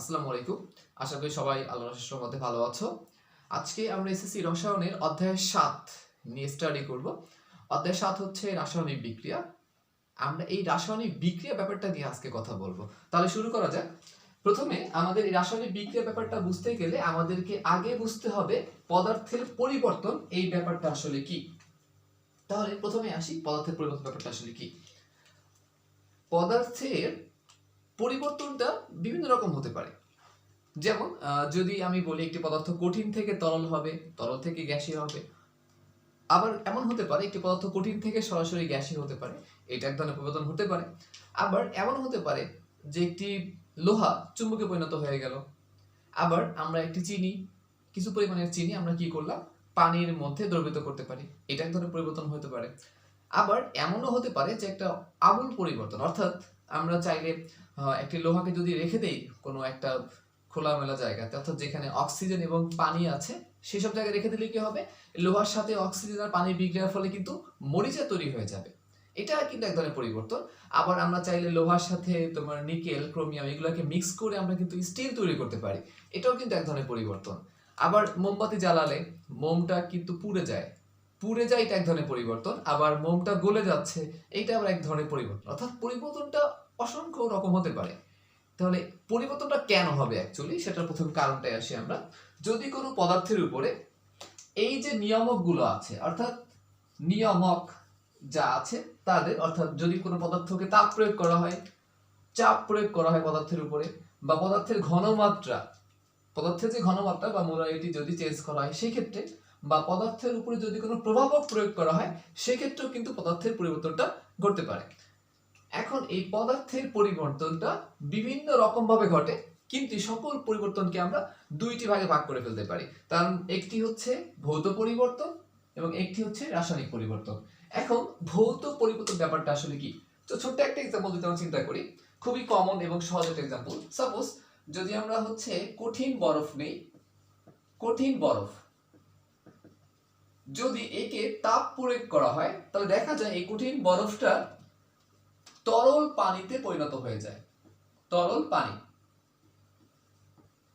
আসসালামু আলাইকুম। আশা করি সবাই আল্লাহর অশেষ রহমতে ভালো আছো। আজকে আমরা এসএসসি রসায়নের অধ্যায় ৭ নিয়ে স্টাডি করব। অধ্যায় ৭ হচ্ছে রাসায়নিক বিক্রিয়া। আমরা এই রাসায়নিক বিক্রিয়া ব্যাপারটা নিয়ে আজকে কথা বলবো। তাহলে শুরু করা যাক। প্রথমে আমাদের এই রাসায়নিক বিক্রিয়া ব্যাপারটা বুঝতে গেলে আমাদেরকে আগে বুঝতে হবে পদার্থের পরিবর্তন এই ব্যাপারটা আসলে কি। তাহলে প্রথমে আসি পদার্থের পরিবর্তন ব্যাপারটা আসলে কি। পদার্থের পরিবর্তনটা বিভিন্ন রকম হতে পারে। যেমন যদি আমি বলি একটি পদার্থ কঠিন থেকে তরল হবে, তরল থেকে গ্যাসীয় হবে। আবার এমন হতে পারে একটি পদার্থ কঠিন থেকে সরাসরি গ্যাসীয় হতে পারে, এটা এক ধরনের পরিবর্তন হতে পারে। আবার এমন হতে পারে যে একটি লোহা চুম্বকে পরিণত হয়ে গেল। আবার আমরা একটি চিনি, কিছু পরিমাণের চিনি আমরা কি করলাম, পানির মধ্যে দ্রবীভূত করতে পারি, এটা এক ধরনের পরিবর্তন হতে পারে। আবার এমনও হতে পারে যে একটা আমূল পরিবর্তন, অর্থাৎ আমরা চাইলে একটি লোহাকে যদি রেখে দেই কোনো একটা খোলামেলা জায়গাতে, অর্থাৎ যেখানে অক্সিজেন এবং পানি আছে সেসব জায়গায় রেখে দিলে কি হবে, লোহার সাথে অক্সিজেন আর পানির বিক্রিয়ার ফলে কিন্তু মরিচা তৈরি হয়ে যাবে, এটা কিন্তু এক ধরনের পরিবর্তন। আবার আমরা চাইলে লোহার সাথে তোমার নিকেল, ক্রোমিয়াম এগুলোকে মিক্স করে আমরা কিন্তু স্টিল তৈরি করতে পারি, এটাও কিন্তু এক ধরনের পরিবর্তন। আবার মোমবাতি জ্বালালে মোমটা কিন্তু পুড়ে যায়, এটা এক ধরনের পরিবর্তন। আবার মোমটা গলে যাচ্ছে, এইটা আবার এক ধরনের পরিবর্তন। অর্থাৎ পরিবর্তনটা অসংখ্য রকম হতে পারে। তাহলে পরিবর্তনটা কেন হবে অ্যাকচুয়ালি, সেটার প্রথম কারণটাই আসি আমরা। যদি কোনো পদার্থের উপরে এই যে নিয়ামকগুলো আছে, অর্থাৎ নিয়ামক যা আছে তাদের, অর্থাৎ যদি কোনো পদার্থকে তাপ প্রয়োগ করা হয়, চাপ প্রয়োগ করা হয় পদার্থের উপরে, বা পদার্থের ঘনমাত্রা, পদার্থের যে ঘনমাত্রা বা মোলারিটি যদি চেঞ্জ করা হয় সেই ক্ষেত্রে, বা পদার্থের উপরে যদি কোনো প্রভাবক প্রয়োগ করা হয় সেক্ষেত্রেও কিন্তু পদার্থের পরিবর্তনটা ঘটতে পারে। এখন এই পদার্থের পরিবর্তনটা বিভিন্ন রকম ভাবে ঘটে, কিন্তু সকল পরিবর্তনকে আমরা দুইটি ভাগে ভাগ করে ফেলতে পারি। তার একটি হচ্ছে ভৌত পরিবর্তন এবং একটি হচ্ছে রাসায়নিক পরিবর্তন। এখন ভৌত পরিবর্তন ব্যাপারটা আসলে কি, তো ছোট্ট একটা এক্সাম্পল যদি আমরা চিন্তা করি, খুবই কমন এবং সহজ একটা এক্সাম্পল। সাপোজ যদি আমরা হচ্ছে কঠিন বরফ নেই, কঠিন বরফ যদি একে তাপ প্রয়োগ করা হয় তাহলে দেখা যায় এই কঠিন বরফটা তরল পানিতে পরিণত হয়ে যায়। তরল পানি,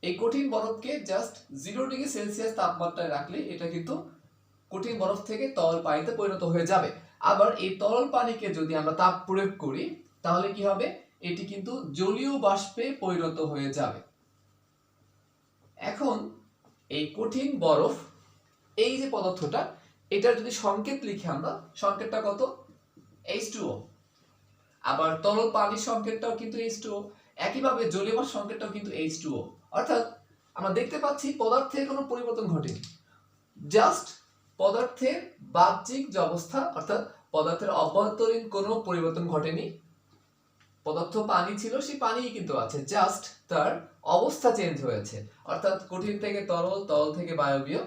এই কঠিন বরফকে জাস্ট 0°C তাপমাত্রায় রাখলে এটা কিন্তু কঠিন বরফ থেকে তরল পানিতে পরিণত হয়ে যাবে। আবার এই তরল পানিকে যদি আমরা তাপ প্রয়োগ করি তাহলে কি হবে, এটি কিন্তু জলীয় বাষ্পে পরিণত হয়ে যাবে। এখন এই কঠিন বরফ, এই যে পদার্থটা, এটার যদি সংকেত লিখি আমরা, সংকেতটা কত, H2O। আবার তরল পানির সংকেতটাও কিন্তু H2O, একইভাবে জলীয় বাষ্প সংকেতটাও কিন্তু H2O। অর্থাৎ আমরা দেখতে পাচ্ছি পদার্থের কোনো পরিবর্তন ঘটেনি, জাস্ট পদার্থের বাহ্যিক যে অবস্থা, অর্থাৎ পদার্থের অভ্যন্তরীণ কোনো পরিবর্তন ঘটেনি। পদার্থ পানি ছিল, সেই পানিই কিন্তু আছে, জাস্ট তার অবস্থা চেঞ্জ হয়েছে, অর্থাৎ কঠিন থেকে তরল, তরল থেকে বায়বীয়,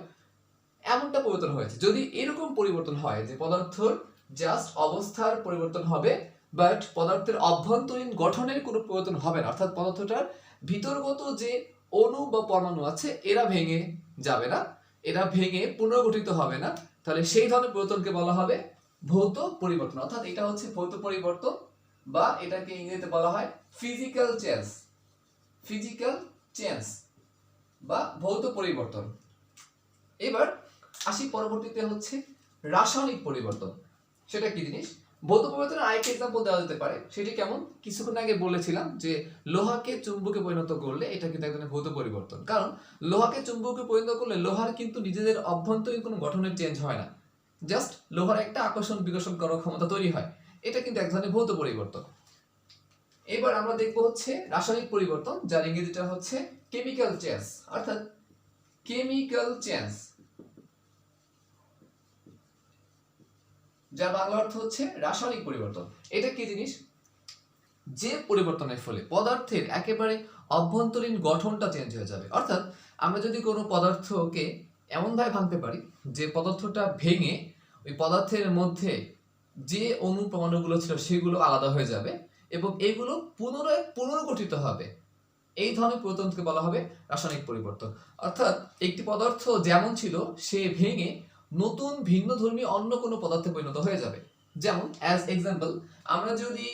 এমনটা পরিবর্তন হয়েছে। যদি এরকম পরিবর্তন হয় যে পদার্থের জাস্ট অবস্থার পরিবর্তন হবে, বাট পদার্থের অভ্যন্তরীণ গঠনের কোনো পরিবর্তন হবে না, অর্থাৎ পদার্থটার ভিতরগত যে অণু বা পরমাণু আছে এরা ভেঙে যাবে না, এরা ভেঙে পুনর্গঠিত হবে না, তাহলে সেই ধরনের পরিবর্তনকে বলা হবে ভৌত পরিবর্তন। অর্থাৎ এটা হচ্ছে ভৌত পরিবর্তন, বা এটাকে ইংরেজিতে বলা হয় ফিজিক্যাল চেঞ্জ, ফিজিক্যাল চেঞ্জ বা ভৌত পরিবর্তন। এবার আসি পরবর্তীতে হচ্ছে রাসায়নিক পরিবর্তন। সেটা কি জিনিস, ভৌত পরিবর্তনের আরেকটা এক্সাম্পল দেওয়া যেতে পারে। সেটি কেমন, কিছুক্ষণ আগে বলেছিলাম যে লোহাকে চুম্বকে পরিণত করলে এটা কিন্তু এক ধরনের ভৌত পরিবর্তন, কারণ লোহাকে চুম্বকে পরিণত করলে লোহার কিন্তু নিজেদের অভ্যন্তরীণ কোনো গঠনের চেঞ্জ হয় না, জাস্ট লোহার একটা আকর্ষণ বিকর্ষণ করার ক্ষমতা তৈরি হয়, এটা কিন্তু এক ধরনের ভৌত পরিবর্তন। এবার আমরা দেখবো হচ্ছে রাসায়নিক পরিবর্তন, যার ইংরেজিটা হচ্ছে কেমিক্যাল চেঞ্জ, অর্থাৎ কেমিক্যাল চেঞ্জ, যার বাংলা অর্থ হচ্ছে রাসায়নিক পরিবর্তন। এটা কি জিনিস, যে পরিবর্তনের ফলে পদার্থের একেবারে অভ্যন্তরীণ গঠনটা চেঞ্জ হয়ে যাবে। অর্থাৎ আমরা যদি কোনো পদার্থকে এমনভাবে ভাঙতে পারি যে পদার্থটা ভেঙে ওই পদার্থের মধ্যে যে অণু পরমাণুগুলো ছিল সেগুলো আলাদা হয়ে যাবে এবং এগুলো পুনরায় পুনর্গঠিত হবে, এই ধরনের পরিবর্তনকে বলা হবে রাসায়নিক পরিবর্তন। অর্থাৎ একটি পদার্থ যেমন ছিল সে ভেঙে নতুন ভিন্নধর্মী অন্য কোনো পদার্থে পরিণত হয়ে যাবে। যেমন অ্যাজ এক্সাম্পল, আমরা যদি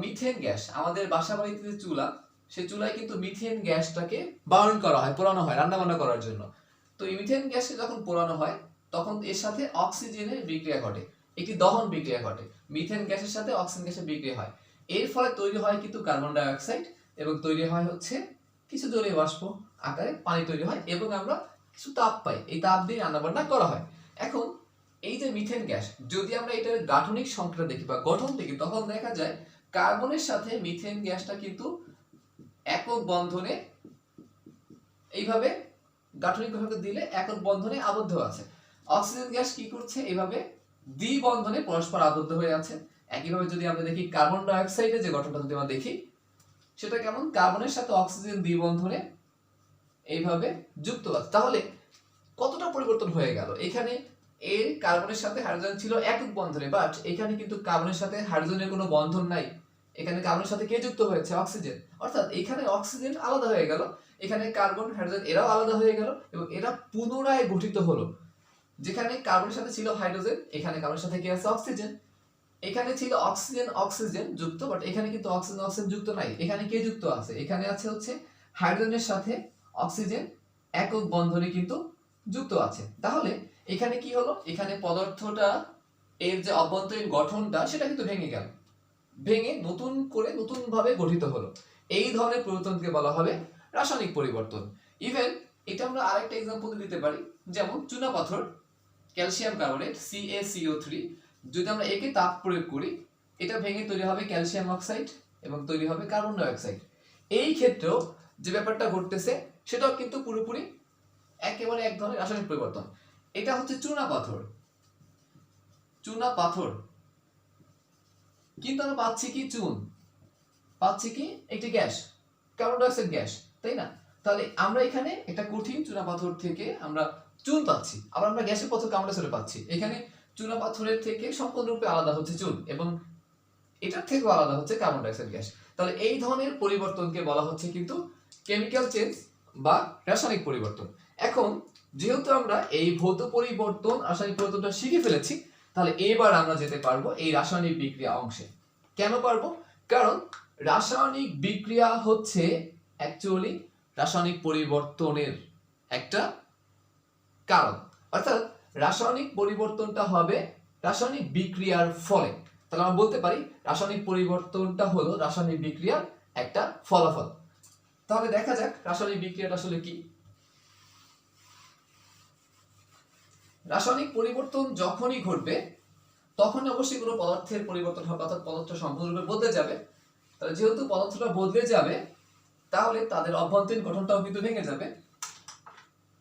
মিথেন গ্যাস, আমাদের বাসা বাড়িতে যে চুলা সেই চুলায় কিন্তু মিথেন গ্যাসটাকে বার্ন করা হয়, পোড়ানো হয় রান্না বান্না করার জন্য। তো এই মিথেন গ্যাসকে যখন পোড়ানো হয় তখন এর সাথে অক্সিজেনের বিক্রিয়া ঘটে, একটি দহন বিক্রিয়া ঘটে। মিথেন গ্যাসের সাথে অক্সিজেন গ্যাসের বিক্রিয়া হয়, এর ফলে তৈরি হয় কিন্তু কার্বন ডাই অক্সাইড, এবং তৈরি হয় হচ্ছে কিছু জলীয় বাষ্প আকারে পানি তৈরি হয়, এবং আমরা কিছু তাপ পাই, এই তাপ দিয়ে রান্না বান্না করা হয়। এখন এই যে মিথেন গ্যাস, যদি আমরা এটার গাঠনিক সংখ্যা দেখি বা গঠন দেখি, তখন দেখা যায় কার্বনের সাথে মিথেন গ্যাসটা কিন্তু একক বন্ধনে এইভাবে গাঠনিক ভাবে দিলে একক বন্ধনে আবদ্ধ আছে। অক্সিজেন গ্যাস কি করছে, এইভাবে দ্বিবন্ধনে পরস্পর আবদ্ধ হয়ে আছে। একইভাবে যদি আমরা দেখি কার্বন ডাই অক্সাইডের যে গঠনটা যদি আমরা দেখি, সেটা কেমন, কার্বনের সাথে অক্সিজেন দ্বিবন্ধনে এইভাবে যুক্ত আছে। তাহলে কতটা পরিবর্তন হয়ে গেল, এখানে এর কার্বনের সাথে হাইড্রোজেন ছিল একক বন্ধনে, বাট এখানে কিন্তু কার্বনের সাথে হাইড্রোজেনের কোনো বন্ধন নাই, এখানে কার্বনের সাথে কে যুক্ত হয়েছে, অক্সিজেন। অর্থাৎ এখানে অক্সিজেন আলাদা হয়ে গেল, এখানে কার্বন হাইড্রোজেন এরাও আলাদা হয়ে গেল, এবং এরা পুনরায় গঠিত হলো। যেখানে কার্বনের সাথে ছিল হাইড্রোজেন, এখানে কার্বনের সাথে কি আছে, অক্সিজেন। এখানে ছিল অক্সিজেন অক্সিজেন যুক্ত, বাট এখানে কিন্তু অক্সিজেন অক্সিজেন যুক্ত নাই, এখানে কে যুক্ত আছে, এখানে আছে হচ্ছে হাইড্রোজেনের সাথে অক্সিজেন একক বন্ধনে কিন্তু যুক্ত আছে। তাহলে এখানে কি হলো, এখানে পদার্থটা এর যে অভ্যন্তরীণ গঠনটা সেটা কিন্তু ভেঙে গেল, ভেঙে নতুন করে নতুন ভাবে গঠিত হলো। এই ধরনের পরিবর্তনকে বলা হবে রাসায়নিক পরিবর্তন। ইভেন এটা আমরা আরেকটা এক্সাম্পল দিতে পারি, যেমন চুনাপাথর ক্যালসিয়াম কার্বনেট CaCO3, যদি আমরা একে তাপ প্রয়োগ করি, এটা ভেঙে তৈরি হবে ক্যালসিয়াম অক্সাইড এবং তৈরি হবে কার্বন ডাই অক্সাইড। এই ক্ষেত্রেও যে ব্যাপারটা ঘটতেছে সেটাও কিন্তু পুরোপুরি একেবারে এক ধরনের রাসায়নিক পরিবর্তন। এটা হচ্ছে চুনাপাথর, চুনাপাথর, কিন্তু আমরা পাচ্ছি কি, চুন পাচ্ছি কি, একটি gas, carbon die oxide gas, তাই না? তাহলে আমরা এখানে একটা কঠিন চুনাপাথর থেকে আমরা চুন পাচ্ছি, আবার আমরা গ্যাসের পথর কার্বন ডাই অক্সাইড পাচ্ছি। এখানে চুনাপাথরের থেকে সম্পূর্ণরূপে আলাদা হচ্ছে চুন, এবং এটার থেকেও আলাদা হচ্ছে কার্বন ডাই অক্সাইড গ্যাস। তাহলে এই ধরনের পরিবর্তনকে বলা হচ্ছে কিন্তু কেমিক্যাল চেঞ্জ বা রাসায়নিক পরিবর্তন। এখন যেহেতু আমরা এই ভৌত পরিবর্তন রাসায়নিক পরিবর্তনটা শিখে ফেলেছি, তাহলে এবার আমরা যেতে পারবো এই রাসায়নিক বিক্রিয়া অংশে। কেন পারবো? কারণ রাসায়নিক বিক্রিয়া হচ্ছে অ্যাকচুয়ালি রাসায়নিক পরিবর্তনের একটা কারণ, অর্থাৎ রাসায়নিক পরিবর্তনটা হবে রাসায়নিক বিক্রিয়ার ফলে। তাহলে আমরা বলতে পারি রাসায়নিক পরিবর্তনটা হলো রাসায়নিক বিক্রিয়ার একটা ফলাফল। তাহলে দেখা যাক রাসায়নিক বিক্রিয়াটা আসলে কি। রাসায়নিক পরিবর্তন যখনই ঘটবে তখনই অবশ্যই কোনো পদার্থের পরিবর্তন হবে, অর্থাৎ পদার্থ সম্পূর্ণরূপে বদলে যাবে। তাহলে যেহেতু পদার্থটা বদলে যাবে, তাহলে তাদের অভ্যন্তরীণ গঠনটাও কিন্তু ভেঙে যাবে।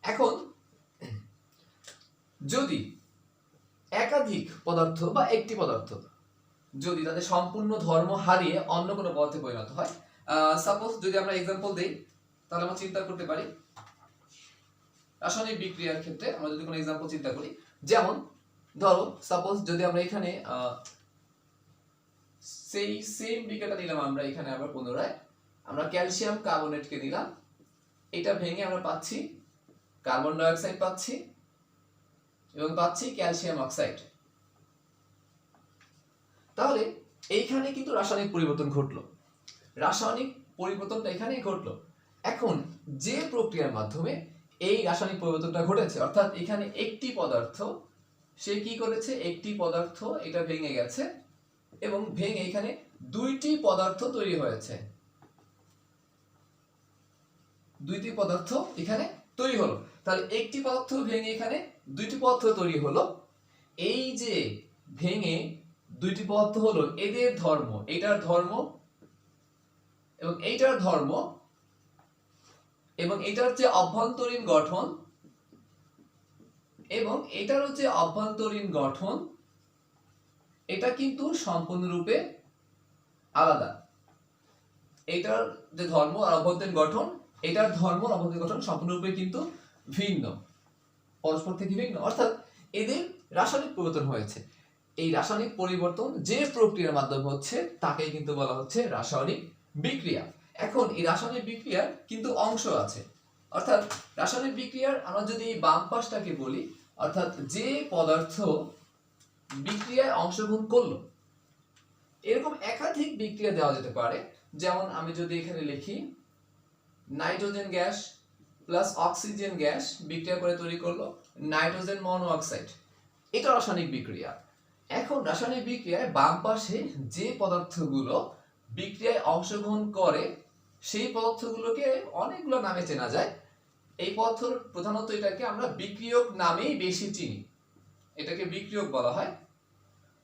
এখন যদি একাধিক পদার্থ বা একটি পদার্থ যদি তাদের সম্পূর্ণ ধর্ম হারিয়ে অন্য কোনো পদার্থে পরিণত হয়, সাপোজ যদি আমরা এক্সাম্পল দেই, তাহলে আমরা চিন্তা করতে পারি রাসায়নিক বিক্রিয়ার ক্ষেত্রে আমরা যদি কোনো এক্সাম্পল চিন্তা করি, যেমন ধরো সাপোজ যদি আমরা এখানে সেই সেম বিক্রিয়াটা নিলাম, আমরা এখানে আবার পুনরায় আমরা ক্যালসিয়াম কার্বনেটকে দিলাম, এটা ভেঙে আমরা পাচ্ছি কার্বন ডাই অক্সাইড পাচ্ছি এবং পাচ্ছি ক্যালসিয়াম অক্সাইড। তাহলে এইখানে কিন্তু রাসায়নিক পরিবর্তন ঘটলো, রাসায়নিক পরিবর্তনটা এখানেই ঘটলো। এখন যে প্রক্রিয়ার মাধ্যমে এই রাসায়নিক পরিবর্তনটা ঘটেছে, অর্থাৎ এখানে একটি পদার্থ সে কি করেছে, একটি পদার্থ এটা ভেঙে গেছে এবং ভেঙে এখানে দুইটি পদার্থ তৈরি হয়েছে, দুইটি পদার্থ এখানে তৈরি হলো। তাহলে একটি পদার্থ ভেঙে এখানে দুইটি পদার্থ তৈরি হলো। এই যে ভেঙে দুইটি পদার্থ হলো, এদের ধর্ম, এটার ধর্ম এবং এইটার ধর্ম এবং এটার যে অভ্যন্তরীণ গঠন এবং এটারও যে অভ্যন্তরীণ গঠন, এটা কিন্তু সম্পূর্ণরূপে আলাদা। এটার যে ধর্ম আর অভ্যন্তরীণ গঠন, এটার ধর্ম আর অভ্যন্তরীণ গঠন সম্পূর্ণরূপে কিন্তু ভিন্ন, পরস্পর থেকে ভিন্ন, অর্থাৎ এদের রাসায়নিক পরিবর্তন হয়েছে। এই রাসায়নিক পরিবর্তন যে প্রক্রিয়ার মাধ্যমে হচ্ছে তাকেই কিন্তু বলা হচ্ছে রাসায়নিক বিক্রিয়া। এখন এই রাসায়নিক বিক্রিয়ার কিন্তু অংশ আছে, অর্থাৎ রাসায়নিক বিক্রিয়ার আমরা যদি বাম পাশটাকে বলি, অর্থাৎ যে পদার্থ বিক্রিয়ায় অংশগ্রহণ করলো, এরকম একাধিক বিক্রিয়া দেওয়া যেতে পারে। যেমন আমি যদি এখানে লিখি nitrogen gas plus oxygen gas বিক্রিয়া করে তৈরি করলো নাইট্রোজেন মনোঅক্সাইড। এটা রাসায়নিক বিক্রিয়া। এখন রাসায়নিক বিক্রিয়ায় বাম পাশে যে পদার্থগুলো বিক্রিয়ায় অংশগ্রহণ করে সেই পদার্থগুলোকে অনেকগুলো নামে চেনা যায়। এই পদার্থ প্রধানত এটাকে আমরা বিক্রিয়ক নামেই বেশি চিনি। এটাকে বিক্রিয়ক বলা হয়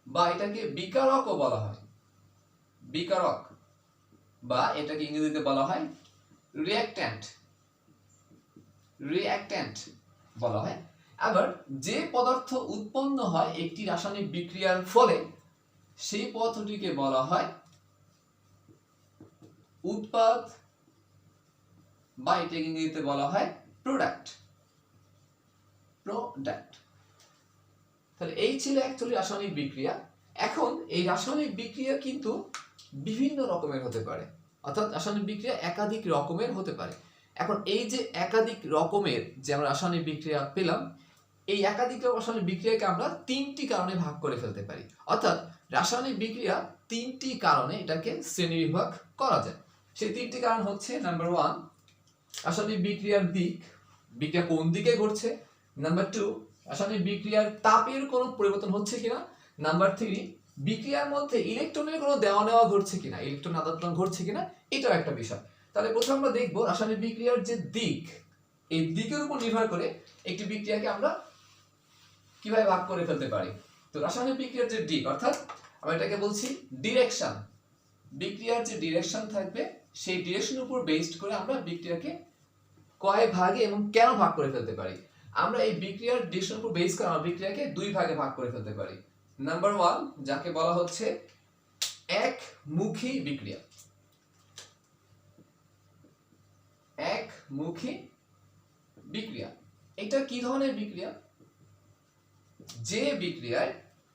বা এটাকে বিকারকও বলা হয়, বিকারক, বা এটাকে ইংরেজিতে বলা হয় রিঅ্যাক্ট্যান্ট, রিঅ্যাক্ট্যান্ট বলা হয়। আবার যে পদার্থ উৎপন্ন হয় একটি রাসায়নিক বিক্রিয়ার ফলে সেই পদার্থটিকে বলা হয় উৎপাদ বা এটাকে ইংরেজিতে বলা হয় প্রোডাক্ট, প্রোডাক্ট। তাহলে এই ছিল অ্যাকচুয়ালি রাসায়নিক বিক্রিয়া। এখন এই রাসায়নিক বিক্রিয়া কিন্তু বিভিন্ন রকমের হতে পারে, অর্থাৎ রাসায়নিক বিক্রিয়া একাধিক রকমের হতে পারে। এখন এই যে একাধিক রকমের যে আমরা রাসায়নিক বিক্রিয়া পেলাম, এই একাধিক রাসায়নিক বিক্রিয়াকে আমরা তিনটি কারণে ভাগ করে ফেলতে পারি। অর্থাৎ রাসায়নিক বিক্রিয়া তিনটি কারণে এটাকে শ্রেণীবিভাগ করা যায়। সেই তিনটি কারণ হচ্ছে, নাম্বার 1 রাসায়নিক বিক্রিয়ার দিক, বিক্রিয়া কোন দিকে ঘটছে। নাম্বার 2 রাসায়নিক বিক্রিয়ার তাপের কোনো পরিবর্তন হচ্ছে কিনা। নাম্বার 3 বিক্রিয়ার মধ্যে ইলেকট্রনের কোনো দেওয়া নেওয়া ঘটছে কিনা, ইলেকট্রন আদান ঘটছে কিনা, এটাও একটা বিষয়। তাহলে প্রথমে আমরা দেখব রাসায়নিক বিক্রিয়ার যে দিক, এই দিকের উপর নির্ভর করে একটি বিক্রিয়াকে আমরা কিভাবে ভাগ করে ফেলতে পারি। তো রাসায়নিক বিক্রিয়ার যে দিক, অর্থাৎ আমরা এটাকে বলছি ডিরেকশন, বিক্রিয়ার যে ডিরেকশন থাকবে সেই ডিরেকশনের উপর বেসড করে আমরা বিক্রিয়াকে কয় ভাগে এবং কেন ভাগ করে ফেলতে পারি। আমরা এই বিক্রিয়ার ডিরেকশনের উপর বেস করে আমরা বিক্রিয়াকে দুই ভাগে ভাগ করে ফেলতে পারি। নাম্বার 1 যাকে বলা হচ্ছে একমুখী বিক্রিয়া, একমুখী বিক্রিয়া। এটা কি ধরনের বিক্রিয়া? যে বিক্রিয়ায়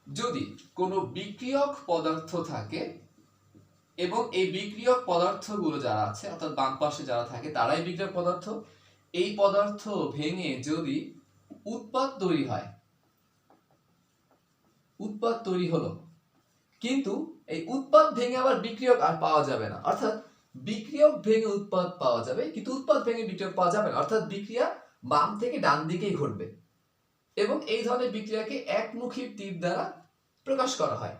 যদি কোনো বিক্রিয়ক পদার্থ থাকে এবং এই বিক্রিয়ক পদার্থগুলো যারা আছে, অর্থাৎ বাম পাশে যারা থাকে তারাই বিক্রিয়ক পদার্থ, এই পদার্থ ভেঙে যদি উৎপাদ তৈরি হয়, উৎপাদ তৈরি হলো, কিন্তু এই উৎপাদ ভেঙে আবার বিক্রিয়ক আর পাওয়া যাবে না। অর্থাৎ বিক্রিয়ক ভেঙে উৎপাদ পাওয়া যাবে কিন্তু উৎপাদ ভেঙে বিক্রিয়ক পাওয়া যাবে না। অর্থাৎ বিক্রিয়া বাম থেকে ডান দিকেই ঘটবে এবং এই ধরনের বিক্রিয়াকে একমুখী তীর দ্বারা প্রকাশ করা হয়।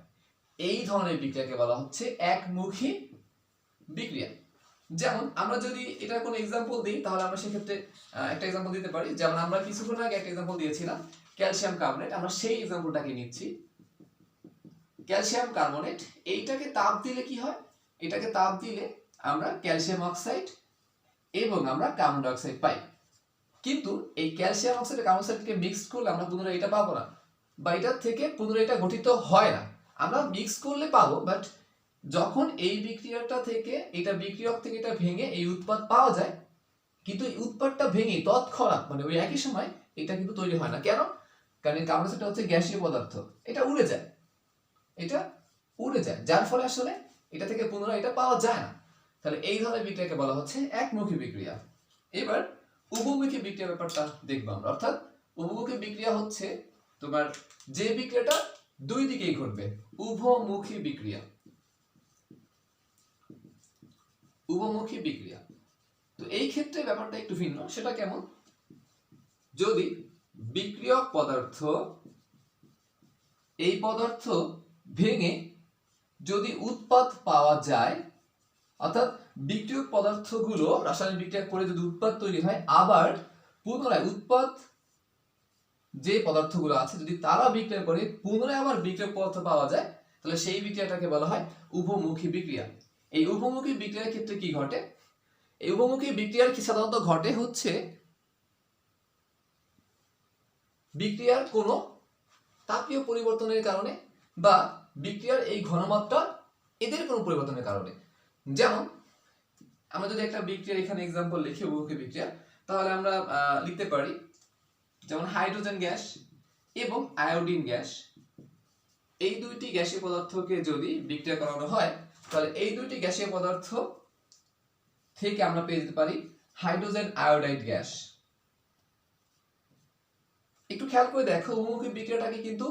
এই ধরনের বিক্রিয়াকে বলা হচ্ছে একমুখী বিক্রিয়া। যেমন আমরা যদি এটার কোনো এক্সাম্পল দিই তাহলে আমরা সেক্ষেত্রে একটা এক্সাম্পল দিতে পারি। যেমন আমরা কিছুক্ষণ আগে একটা এক্সাম্পল দিয়েছিলাম ক্যালসিয়াম কার্বনেট, আমরা সেই এক্সাম্পলটাকে নিচ্ছি। ক্যালসিয়াম কার্বনেট, এইটাকে তাপ দিলে কি হয়? এটাকে তাপ দিলে আমরা ক্যালসিয়াম অক্সাইড এবং আমরা কার্বন ডাই অক্সাইড পাই। কিন্তু এই ক্যালসিয়াম অক্সাইড কার্বন অক্সাইডকে মিক্স করলে আমরা পুনরায় এটা পাবো না, বা এটার থেকে পুনরায় এটা গঠিত হয় না। আমরা মিক্স করলে পাবো, বাট যখন এই বিক্রিয়াটা থেকে এটা বিক্রিয়ক থেকে এটা ভেঙে এই উৎপাদ পাওয়া যায়, কিন্তু এই উৎপাদটা ভেঙে তৎক্ষণাৎ মানে ওই একই সময় এটা কিন্তু তৈরি হয় না। কেন? কারণ এই কার্বন ডাইঅক্সাইডটা হচ্ছে গ্যাসীয় পদার্থ, এটা উড়ে যায়, এটা উড়ে যায়, যার ফলে আসলে এটা থেকে পুনরায় এটা পাওয়া যায় না। তাহলে এই ধরনের বিক্রিয়াকে বলা হচ্ছে একমুখী বিক্রিয়া। এবার উভমুখী বিক্রিয়া ব্যাপারটা দেখবো আমরা। অর্থাৎ উভমুখী বিক্রিয়া হচ্ছে তোমার যে বিক্রিয়াটা দুই দিকেই ঘটবে, উভমুখী বিক্রিয়া, উভমুখী বিক্রিয়া। তো এই ক্ষেত্রে ব্যাপারটা একটু ভিন্ন। সেটা কেমন? যদি বিক্রিয়ক পদার্থ, এই পদার্থ ভেঙে যদি উৎপাদ পাওয়া যায়, অর্থাৎ বিক্রিয়ক পদার্থগুলো রাসায়নিক বিক্রিয়া করে যদি উৎপাদ তৈরি হয়, আবার পুনরায় উৎপাদ যে পদার্থগুলো আছে যদি তারা বিক্রিয়া করে পুনরায় আবার বিক্রিয়ক পদার্থ পাওয়া যায়, তাহলে সেই বিক্রিয়াটাকে বলা হয় উভমুখী বিক্রিয়া। এই উভমুখী বিক্রিয়ার ক্ষেত্রে কি ঘটে? এই উভমুখী বিক্রিয়ার কি সাধারণত ঘটে হচ্ছে বিক্রিয়ার কোনো তাপীয় পরিবর্তনের কারণে বা বিক্রিয়ার এই ঘনমাত্রা এদের কোনো পরিবর্তনের কারণে। যেমন আমরা যদি একটা বিক্রিয়ার এখানে এক্সাম্পল লিখি উভমুখী বিক্রিয়া, তাহলে আমরা লিখতে পারি যেমন হাইড্রোজেন গ্যাস এবং আয়োডিন গ্যাস, এই দুইটি গ্যাসীয় পদার্থকে যদি বিক্রিয়া করানো হয় তাহলে এই দুইটি গ্যাসীয় পদার্থ থেকে আমরা পেয়ে যেতে পারি হাইড্রোজেন আয়োডাইড গ্যাস। একটু খেয়াল করে দেখো, উভমুখী বিক্রিয়াটাকে কিন্তু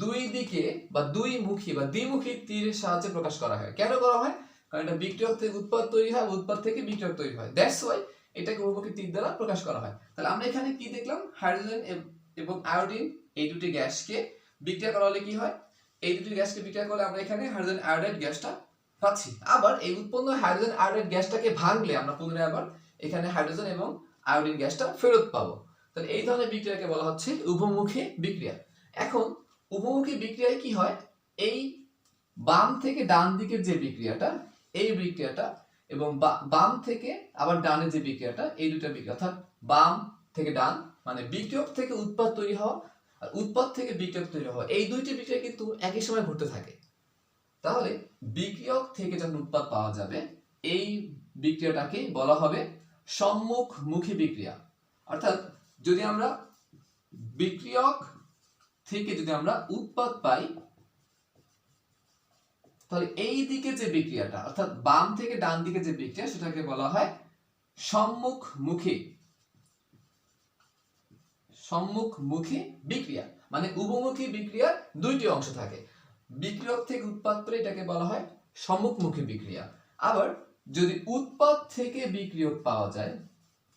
দুই দিকে বা দুই মুখী বা দ্বিমুখী তীরের সাহায্যে প্রকাশ করা হয়। কেন করা হয়? কারণ এটা বিক্রিয়ক থেকে উৎপাদ তৈরি হয়, উৎপাদ থেকে বিক্রিয়ক তৈরি হয়। দ্যাটস ওয়াই এটাকে উভমুখী তীর দ্বারা প্রকাশ করা হয়। তাহলে আমরা এখানে কি দেখলাম, হাইড্রোজেন এবং আয়োডিন এই দুটি গ্যাসকে বিক্রিয়া করা হলে কি হয়, এই দুটি গ্যাসকে বিক্রিয়া করলে আমরা এখানে হাইড্রোজেন আয়োডাইড গ্যাসটা পাচ্ছি। আবার এই উৎপন্ন হাইড্রোজেন আয়োডাইড গ্যাসটাকে ভাঙলে আমরা পুনরায় আবার এখানে হাইড্রোজেন এবং আয়োডিন গ্যাসটা ফেরত পাবো। তাহলে এই ধরনের বিক্রিয়াকে বলা হচ্ছে উভমুখী বিক্রিয়া। এখন উভমুখী বিক্রিয়ায় কি হয়, এই বাম থেকে ডান দিকের যে বিক্রিয়াটা, এই বিক্রিয়াটা এবং বাম থেকে আবার ডানের যে বিক্রিয়াটা, এই দুটো বিক্রিয়া অর্থাৎ বাম থেকে ডান মানে বিক্রিয়ক থেকে উৎপাদ তৈরি হওয়া আর উৎপাদ থেকে বিক্রিয়ক তৈরি হওয়া, এই দুইটি বিক্রিয়া কিন্তু একই সময় ঘটতে থাকে। তাহলে বিক্রিয়ক থেকে যখন উৎপাদ পাওয়া যাবে, এই বিক্রিয়াটাকে বলা হবে সম্মুখমুখী বিক্রিয়া। অর্থাৎ যদি আমরা বিক্রিয়ক থেকে যদি আমরা উৎপাদ পাই, তাহলে এই দিকে যে বিক্রিয়াটা অর্থাৎ বাম থেকে ডান দিকে যে বিক্রিয়া, সেটাকে বলা হয় সম্মুখমুখী বিক্রিয়া। মানে উভমুখী বিক্রিয়ার দুইটি অংশ থাকে, বিক্রিয়ক থেকে উৎপাদ পেলে এটাকে বলা হয় সম্মুখমুখী বিক্রিয়া। আবার যদি উৎপাদ থেকে বিক্রিয়ক পাওয়া যায়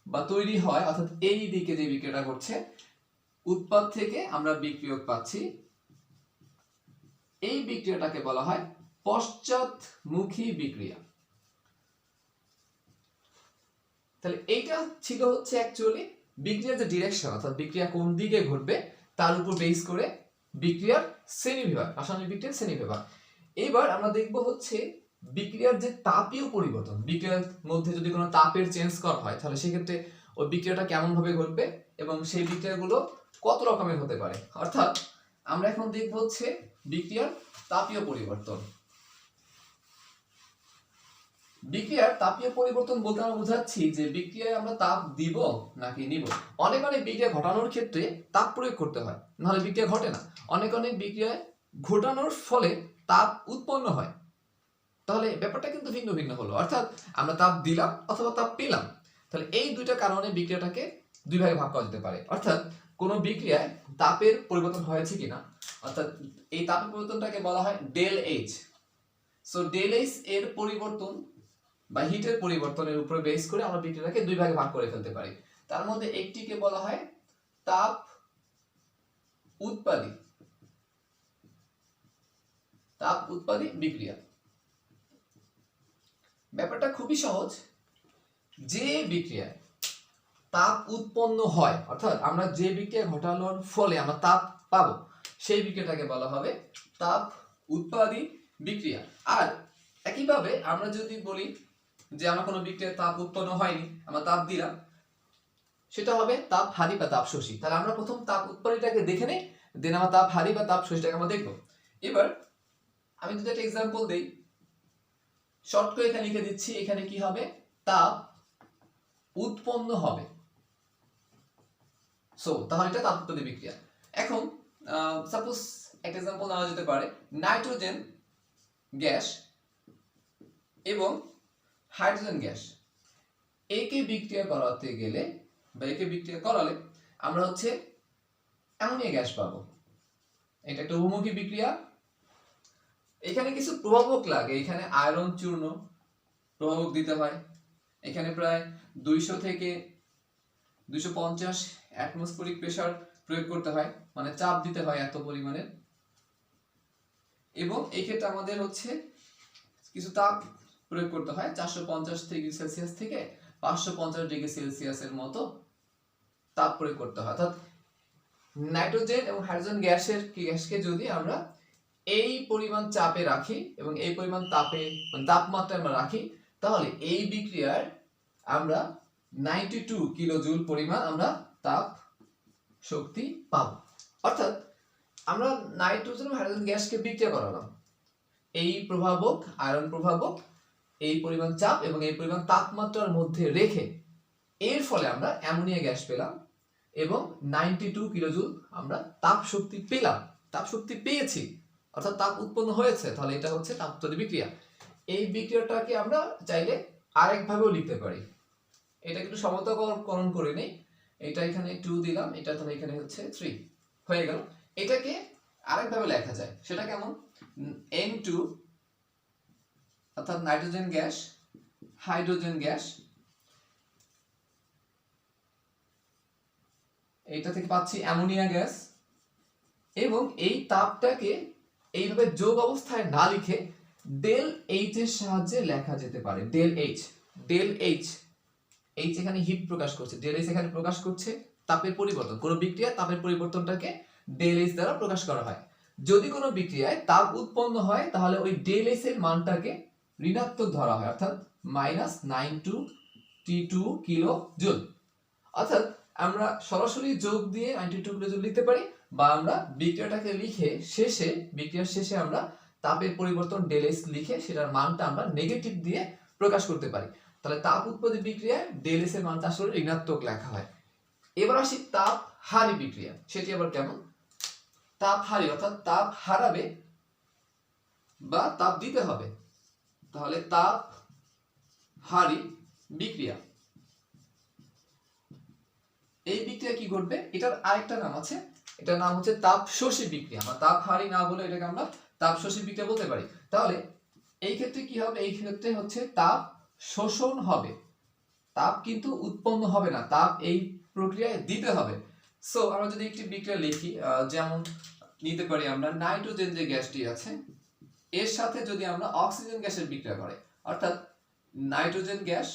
বা তৈরি হয়, অর্থাৎ এই দিকে যে বিক্রিয়াটা ঘটছে, উৎপাদ থেকে আমরা বিক্রিয়ক পাচ্ছি, এই বিক্রিয়াটাকে বলা হয় পশ্চাৎমুখী বিক্রিয়া। তাহলে এইটা ছিল হচ্ছে অ্যাকচুয়ালি বিক্রিয়ার যে ডিরেকশন, অর্থাৎ বিক্রিয়া কোন দিকে ঘটবে তার উপর বেস করে বিক্রিয়ার শ্রেণীবিভাগ, রাসায়নিক বিক্রিয়ার শ্রেণীবিভাগ। এবার আমরা দেখব হচ্ছে বিক্রিয়ার যে তাপীয় পরিবর্তন, বিক্রিয়ার মধ্যে যদি কোনো তাপের চেঞ্জ করা হয় তাহলে সেক্ষেত্রে ওই বিক্রিয়াটা কেমন ভাবে ঘটবে এবং সেই বিক্রিয়াগুলো কত রকমের হতে পারে। অর্থাৎ আমরা এখন দেখব হচ্ছে বিক্রিয়ার তাপীয় পরিবর্তন। বিক্রিয়ার তাপীয় পরিবর্তন বলতে আমরা বোঝাচ্ছি যে বিক্রিয়ায় আমরা তাপ দিব নাকি নিব। অনেক অনেক বিক্রিয়া ঘটানোর ক্ষেত্রে তাপ প্রয়োগ করতে হয়, নাহলে বিক্রিয়া ঘটে না। অনেক অনেক বিক্রিয়ায় ঘটানোর ফলে তাপ উৎপন্ন হয়, তাহলে ব্যাপারটা কিন্তু ভিন্ন ভিন্ন হলো। অর্থাৎ আমরা তাপ দিলাম অথবা তাপ পেলাম, তাহলে এই দুইটা কারণে বিক্রিয়াটাকে দুই ভাগে ভাগ করা যেতে পারে। অর্থাৎ কোন বিক্রিয়ায় তাপের পরিবর্তন হয়েছে কিনা, অর্থাৎ এই তাপের পরিবর্তনটাকে বলা হয় del H. So del H এর পরিবর্তন বা হিটের পরিবর্তনের উপরে বেস করে আমরা বিক্রিয়াটাকে দুই ভাগে ভাগ করে ফেলতে পারি। তার মধ্যে একটিকে বলা হয় তাপ উৎপাদী বিক্রিয়া। ব্যাপারটা খুবই সহজ, যে বিক্রিয়ায় তাপ উৎপন্ন হয়, অর্থাৎ আমরা যে বিক্রিয়া ঘটানোর ফলে আমরা তাপ পাবো, সেই বিক্রিয়াটাকে বলা হবে তাপ উৎপাদী বিক্রিয়া। আর একইভাবে আমরা যদি বলি যে আমার কোনো বিক্রিয়ায় তাপ উৎপন্ন হয়নি, আমরা তাপ দিলাম, সেটা হবে তাপ হারি বা তাপ শোষী। তাহলে আমরা প্রথম তাপ উৎপাদীটাকে দেখে নেই, দেন আমরা তাপ হারি বা তাপ শোষীটাকে আমরা দেখবো। এবার আমি যদি একটা এক্সাম্পল দেই, শর্ট করে এখানে লিখে দিচ্ছি, এখানে কি হবে, তাপ উৎপন্ন হবে। সো তাহলে এটা তাপ উৎপাদী বিক্রিয়া। এখন সাপোজ একটা এক্সাম্পল নেওয়া যেতে পারে, নাইট্রোজেন গ্যাস এবং হাইড্রোজেন গ্যাস, একে বিক্রিয়া করাতে গেলে বা একে বিক্রিয়া করালে আমরা হচ্ছে অ্যামোনিয়া গ্যাস পাবো। এটা একটা উভমুখী বিক্রিয়া। এখানে কিছু প্রভাবক লাগে, এখানে আয়রন চূর্ণ প্রভাবক দিতে হয়, এখানে প্রায় 200 থেকে 250 অ্যাটমসফেরিক প্রেসার প্রয়োগ করতে হয়, মানে চাপ দিতে হয় এত পরিমাণের। এবং এই ক্ষেত্রে আমাদের হচ্ছে কিছু তাপ প্রয়োগ করতে হয়, 450 ডিগ্রি সেলসিয়াস থেকে 550 ডিগ্রি সেলসিয়াসের মতো তাপ প্রয়োগ করতে হয়। অর্থাৎ নাইট্রোজেন এবং হাইড্রোজেন গ্যাসকে যদি আমরা এই পরিমাণ চাপে রাখি এবং এই পরিমাণ তাপমাত্রায় আমরা রাখি, তাহলে এই বিক্রিয়ার আমরা 92 কিলোজুল পরিমাণ আমরা তাপ শক্তি পাবো। অর্থাৎ আমরা নাইট্রোজেন এবং হাইড্রোজেন গ্যাসকে বিক্রিয়া করালাম, এই প্রভাবক আয়রন প্রভাবক এই পরিমাণ চাপ এবং এই পরিমাণ তাপমাত্রার মধ্যে রেখে এর ফলে আমরা অ্যামোনিয়া গ্যাস পেলাম এবং 92 কিলোজুল আমরা তাপ শক্তি পেলাম, তাপ শক্তি পেয়েছি, অর্থাৎ তাপ উৎপন্ন হয়েছে। তাহলে এটা হচ্ছে তাপ উৎপাদী বিক্রিয়া। এই বিক্রিয়াটাকে আমরা চাইলে আরেকভাবেও লিখতে পারি, এটা একটু সমতাকরণ করে নেই, এটা এখানে 2 দিলাম, এটা তাহলে এখানে হচ্ছে 3 হয়ে গেল। এটাকে আরেকভাবে লেখা যায়, সেটা কেমন, N2 অর্থাৎ নাইট্রোজেন গ্যাস হাইড্রোজেন গ্যাস এইটা থেকে পাচ্ছি অ্যামোনিয়া গ্যাস, এবং এই তাপটাকে এইভাবে যোগ অবস্থায় না লিখে ডেল এইচ এর সাহায্যে লেখা যেতে পারে। Del H, del H, H এখানে হিট প্রকাশ করছে, ডেল এইচ এখানে প্রকাশ করছে তাপের পরিবর্তন। কোনো বিক্রিয়ায় তাপের পরিবর্তনটাকে ডেল এইচ দ্বারা প্রকাশ করা হয়। যদি কোনো বিক্রিয়ায় তাপ উৎপন্ন হয় তাহলে ওই ডেল এইচ এর মানটাকে ঋণাত্মক ধরা হয়, অর্থাৎ -92T2 কিলো জুল। অর্থাৎ আমরা সরাসরি যোগ দিয়ে 92 কিলো জুল লিখতে পারি, বা আমরা বিক্রিয়াটাকে লিখে শেষে, বিক্রিয়ার শেষে আমরা তাপের পরিবর্তন ডেল এইচ লিখে সেটার মানটা আমরা নেগেটিভ দিয়ে প্রকাশ করতে পারি। তাহলে তাপ উৎপত্তি বিক্রিয়ায় ডেল এইচ এর মানটা আসলে ঋণাত্মক লেখা হয়। এবার আসি তাপ হারি বিক্রিয়া, সেটি আবার কেমন? তাপ হারি অর্থাৎ তাপ হারাবে বা তাপ দিতে হবে, তাহলে তাপ হারি বিক্রিয়া। এই বিক্রিয়া কি ঘটবে? এটার আরেকটা নাম আছে, এটার নাম হচ্ছে তাপ শোষী বিক্রিয়া। আমরা তাপ হারি না বলে এটাকে আমরা তাপ শোষী বিক্রিয়া বলতে পারি। তাহলে এই ক্ষেত্রে কি হবে? এই ক্ষেত্রে হচ্ছে তাপ শোষণ হবে, তাপ কিন্তু উৎপন্ন হবে না, তাপ এই প্রক্রিয়ায় দিতে হবে। সো আমরা যদি একটি বিক্রিয়া লিখি, যেমন নিতে পারি আমরা নাইট্রোজেন যে গ্যাসটি আছে এর সাথে যদি আমরা অক্সিজেন গ্যাসের বিক্রিয়া করে, অর্থাৎ নাইট্রোজেন গ্যাস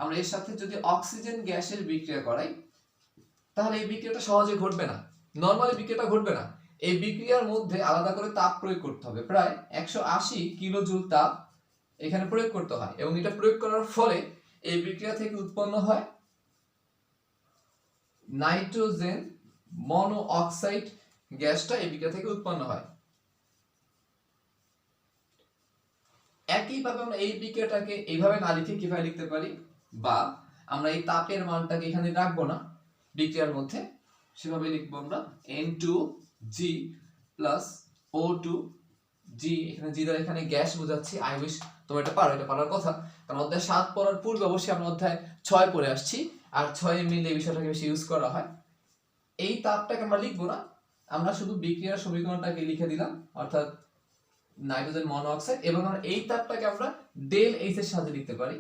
আমরা এর সাথে যদি অক্সিজেন গ্যাসের বিক্রিয়া করাই, তাহলে এই বিক্রিয়াটা সহজে ঘটবে না, নরমালি বিক্রিয়াটা ঘটবে না। এই বিক্রিয়ার মধ্যে আলাদা করে তাপ প্রয়োগ করতে হবে, প্রায় 180 কিলো জুল তাপ এখানে প্রয়োগ করতে হয়, এবং এটা প্রয়োগ করার ফলে এই বিক্রিয়া থেকে উৎপন্ন হয় নাইট্রোজেন মনো অক্সাইড গ্যাসটা এই বিক্রিয়া থেকে উৎপন্ন হয়। একইভাবে আমরা এই বিক্রিয়াটাকে এইভাবে না লিখে কিভাবে লিখতে পারি, বা আমরা এই তাপের মানটাকে এখানে রাখবো না বিক্রিয়ার মধ্যে, সেভাবে লিখবো আমরা N2G প্লাস O2G, এখানে জি দ্বারা এখানে গ্যাস বোঝাচ্ছি। আই উইশ তোমরা এটা পারো, এটা পারার কথা, কারণ অধ্যায় 7 পড়ার পূর্বে অবশ্যই আমরা অধ্যায় 6 পড়ে আসছি, আর 6 মিলে এই বিষয়টাকে বেশি ইউজ করা হয়। এই তাপটাকে আমরা লিখবো না, আমরা শুধু বিক্রিয়ার সমীকরণটাকে লিখে দিলাম, অর্থাৎ নাইট্রোজেন মনোঅক্সাইড, এবং আমরা এই তাপটাকে আমরা ডেল এইচ এর সাথে লিখতে পারি।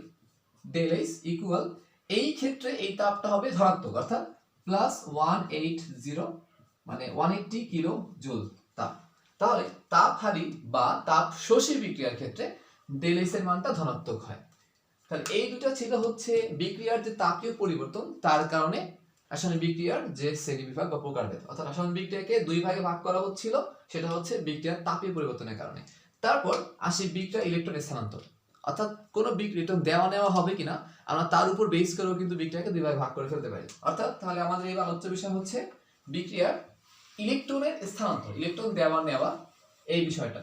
ডেল এইচ ইকুয়াল, এই ক্ষেত্রে এই তাপটা হবে ধনাত্মক, অর্থাৎ প্লাস 180, মানে 180 কিলো জুল তাপ। তাহলে তাপ হারি বা তাপ শোষী বিক্রিয়ার ক্ষেত্রে ডেল এইচ এর মানটা ধনাত্মক হয়। তাহলে এই দুটো ছিল হচ্ছে বিক্রিয়ার যে তাপীয় পরিবর্তন তার কারণে রাসায়নিক বিক্রিয়ার যে শ্রেণীবিভাগ বা প্রকারভেদ, অর্থাৎ রাসায়নিক বিক্রিয়াকে দুই ভাগে ভাগ করা হচ্ছিল, সেটা হচ্ছে বিক্রিয়ার তাপীয় পরিবর্তনের কারণে। তারপর আসি বিক্রিয়া ইলেকট্রন স্থানান্তর, অর্থাৎ কোনো ইলেকট্রন দেওয়া নেওয়া হবে কিনা আমরা তার উপর বেস করেও কিন্তু বিক্রিয়াকে দুই ভাগে ভাগ করে ফেলতে পারি। অর্থাৎ তাহলে আমাদের এই আলোচ্য বিষয় হচ্ছে বিক্রিয়ার ইলেকট্রনের স্থানান্তর, ইলেকট্রন দেওয়া নেওয়া এই বিষয়টা।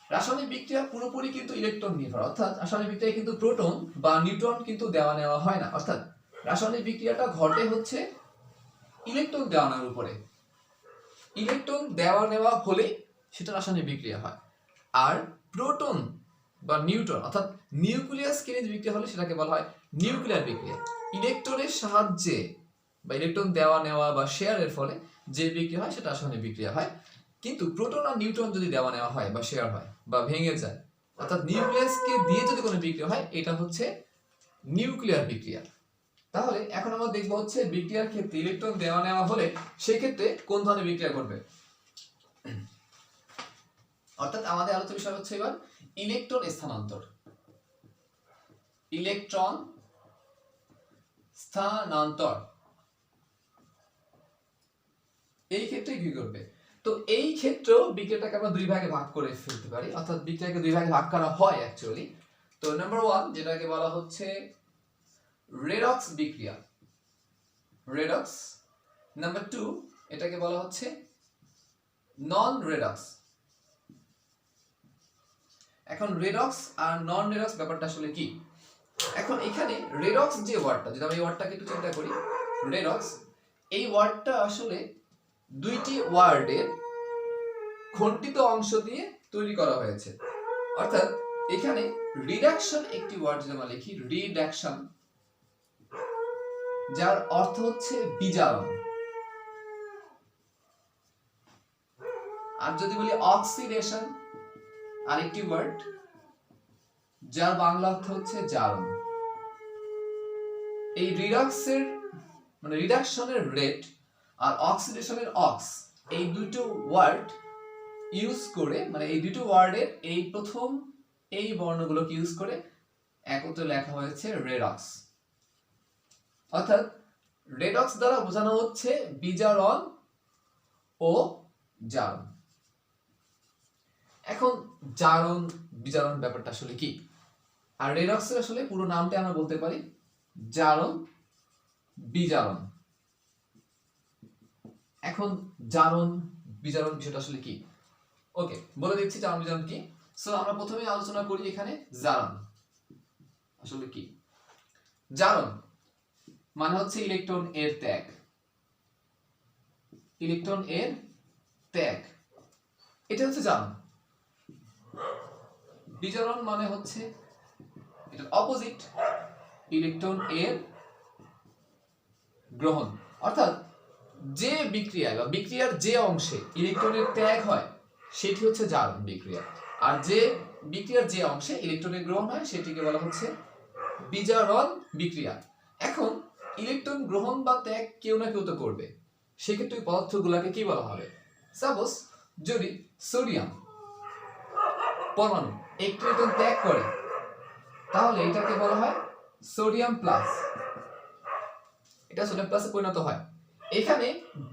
রাসায়নিক বিক্রিয়া পুরোপুরি কিন্তু ইলেকট্রন নির্ভর, অর্থাৎ রাসায়নিক বিক্রিয়ায় কিন্তু প্রোটন বা নিউট্রন কিন্তু দেওয়া নেওয়া হয় না, অর্থাৎ রাসায়নিক বিক্রিয়াটা ঘটে হচ্ছে ইলেকট্রন দেওয়া নেওয়ার উপরে। ইলেকট্রন দেওয়া নেওয়া হলে সেটা রাসায়নিক বিক্রিয়া হয়, আর প্রোটন বা নিউট্রন অর্থাৎ নিউক্লিয়াস কেন্দ্রিক বিক্রিয়া হলে সেটাকে বলা হয় নিউক্লিয়ার বিক্রিয়া। ইলেকট্রনের সাহায্যে বা ইলেকট্রন দেওয়া নেওয়া বা শেয়ারের ফলে যে বিক্রিয়া হয় সেটা রাসায়নিক বিক্রিয়া হয়। কিন্তু প্রোটন আর নিউট্রন যদি দেওয়া নেওয়া হয় বা শেয়ার হয় বা ভেঙে যায়, অর্থাৎ নিউক্লিয়াসকে দিয়ে যদি কোনো বিক্রিয়া হয়, এটা হচ্ছে নিউক্লিয়ার বিক্রিয়া। তাহলে এখন আমরা দেখব হচ্ছে বিক্রিয়ার ক্ষেত্রে ইলেকট্রন দেওয়া নেওয়া হলে সেই ক্ষেত্রে কোন ধরনের বিক্রিয়া ঘটবে। অর্থাৎ আমাদের আলোচ্য বিষয় হচ্ছে এবার ইলেকট্রন স্থানান্তর। ইলেকট্রন স্থানান্তর এই ক্ষেত্রে কি করবে? তো এই ক্ষেত্রেও বিক্রিয়াটাকে আমরা দুই ভাগে ভাগ করে ফেলতে পারি, অর্থাৎ বিক্রিয়াকে দুই ভাগে ভাগ করা হয় অ্যাকচুয়ালি। তো নাম্বার 1 যেটাকে বলা হচ্ছে রেডক্স বিক্রিয়া, রেডক্স। নাম্বার 2 এটাকে বলা হচ্ছে নন রেডক্স। এখন রেডক্স আর নন রেডক্স ব্যাপারটা আসলে কি? এখন এখানে রেডক্স যে ওয়ার্ডটা, যদি আমরা এই ওয়ার্ডটাকে একটু চিন্তা করি, রেডক্স এই ওয়ার্ডটা আসলে দুইটি ওয়ার্ডের খণ্ডিত অংশ দিয়ে তৈরি করা হয়েছে। অর্থাৎ এখানে রিডাকশন একটি ওয়ার্ড যদি আমরা লিখি, রিডাকশন, যার অর্থ হচ্ছে বিজারণ। আর যদি বলি অক্সিডেশন, আরেকটি ওয়ার্ড যার বাংলা অর্থ হচ্ছে জারণ। এই রিডক্সের মানে রিডাকশনের রেট আর অক্সিডেশনের অক্স, এই দুটো ওয়ার্ড ইউজ করে, মানে এই দুটো ওয়ার্ডের এই প্রথম এই বর্ণগুলোকে ইউজ করে একত্রে লেখা হয়েছে রেডক্স। অর্থাৎ রেডক্স দ্বারা বোঝানো হচ্ছে বিজারণ ও জারণ। এখন জারণ বিজারণ ব্যাপারটা আসলে কি, আর রেডক্সের আসলে পুরো নামটা আমরা বলতে পারি জারণ বিজারণ। এখন জারণ বিজারণ বিষয়টা আসলে কি, ওকে বলে দিচ্ছি জারণ বিজারণ কি। সো আমরা প্রথমে আলোচনা করি এখানে জারণ আসলে কি। জারণ মানে হচ্ছে ইলেকট্রন এর ত্যাগ, ইলেকট্রন এর ত্যাগ, এটা হচ্ছে জারণ। বিজারণ মানে হচ্ছে এটা অপোজিট, ইলেকট্রন এর গ্রহণ। অর্থাৎ যে বিক্রিয়ায় বা বিক্রিয়ার যে অংশে ইলেকট্রনের ত্যাগ হয় সেটি হচ্ছে জারণ বিক্রিয়া, আর যে বিক্রিয়ার যে অংশে ইলেকট্রনের গ্রহণ হয় সেটিকে বলা হচ্ছে বিজারণ বিক্রিয়া। এখন ইলেকট্রন গ্রহণ বা ত্যাগ কেউ না কেউ তো করবে, সেক্ষেত্রে পদার্থগুলোকে কি বলা হবে? সাপোজ যদি সোডিয়াম পরমাণু একটি ইলেকট্রন ত্যাগ করে তাহলে এটাকে বলা হয় সোডিয়াম প্লাস, এটা সোডিয়াম প্লাসে পরিণত হয়। এখানে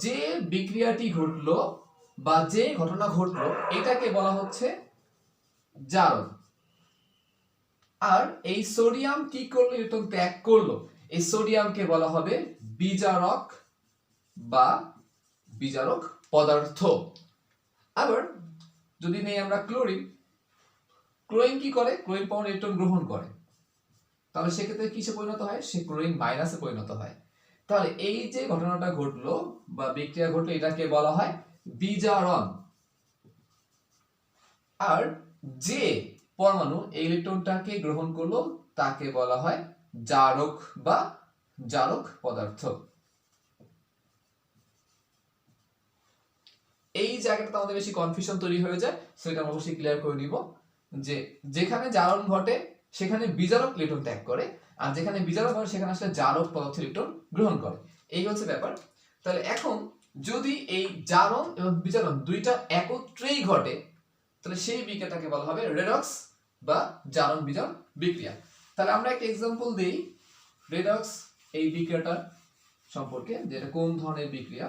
যে বিক্রিয়াটি ঘটলো বা যে ঘটনা ঘটলো এটাকে বলা হচ্ছে জারণ। আর এই সোডিয়াম কি করলো? ইলেকট্রন ত্যাগ করলো, এই সোডিয়ামকে বলা হবে বিজারক বা বিজারক পদার্থ। আবার যদি নেই আমরা ক্লোরিন, ক্লোরিন কি করে? ক্লোরিন পরমাণু ইলেকট্রন গ্রহণ করে, তাহলে সেক্ষেত্রে কিসে পরিণত হয়? সে ক্লোরিন মাইনাসে পরিণত হয়। তাহলে এই যে ঘটনাটা ঘটলো বা বিক্রিয়া ঘটলো এটাকে বলা হয় বিজারণ। আর যে পরমাণু এই ইলেকট্রনটাকে গ্রহণ করলো তাকে বলা হয় জারক বা জারক পদার্থ। এই জায়গাটাতে আমাদের বেশি কনফিউশন তৈরি হয়ে যায়, সেটা আমরা অবশ্যই ক্লিয়ার করে নিব যে যেখানে জারণ ঘটে সেখানে বিজারক ইলেকট্রন ত্যাগ করে, আর যেখানে বিজারক ঘটে সেখানে আসলে জারক পদার্থ ইলেকট্রন গ্রহণ করে, এই হচ্ছে ব্যাপার। তাহলে এখন যদি এই জারণ এবং বিজারণ দুইটা একত্রেই ঘটে তাহলে সেই বিক্রিয়াটাকে বলা হবে রেডক্স বা জারণ বিজারণ বিক্রিয়া। তাহলে আমরা একটা এক্সাম্পল দেই রেডক্স এই বিক্রিয়াটার সম্পর্কে, যে এটা কোন ধরনের বিক্রিয়া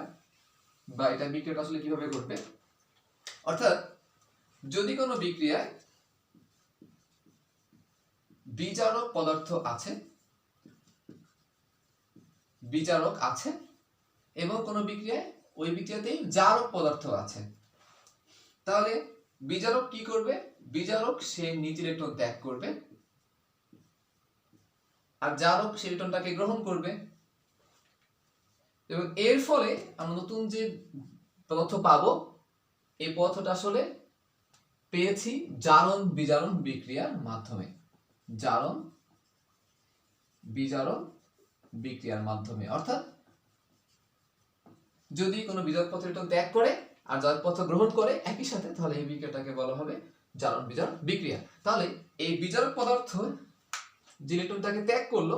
বা এটা বিক্রিয়াটা আসলে কিভাবে ঘটবে। অর্থাৎ যদি কোনো বিক্রিয়ায় বিজারক পদার্থ আছে, বিজারক আছে, এবং কোনো বিক্রিয়ায় ওই বিক্রিয়াতেই জারক পদার্থ আছে, তাহলে বিজারক কি করবে? বিজারক সে নিজ ইলেকট্রন ত্যাগ করবে আর জারক সে ইলেকট্রনটাকে গ্রহণ করবে, এবং এর ফলে আমরা নতুন যে পদার্থ পাবো এই পদার্থটা আসলে পেয়েছি জারণ বিজারণ বিক্রিয়ার মাধ্যমে, জারণ বিজারণ বিক্রিয়ার মাধ্যমে। অর্থাৎ যদি কোনো বিজারক পদার্থ ইলেকট্রন ত্যাগ করে আর জারক পদার্থ গ্রহণ করে একই সাথে, তাহলে এই বিক্রিয়াটাকে বলা হবে জারণ বিজারণ বিক্রিয়া। তাহলে এই বিজারক পদার্থ যে ইলেকট্রনটাকে ত্যাগ করলো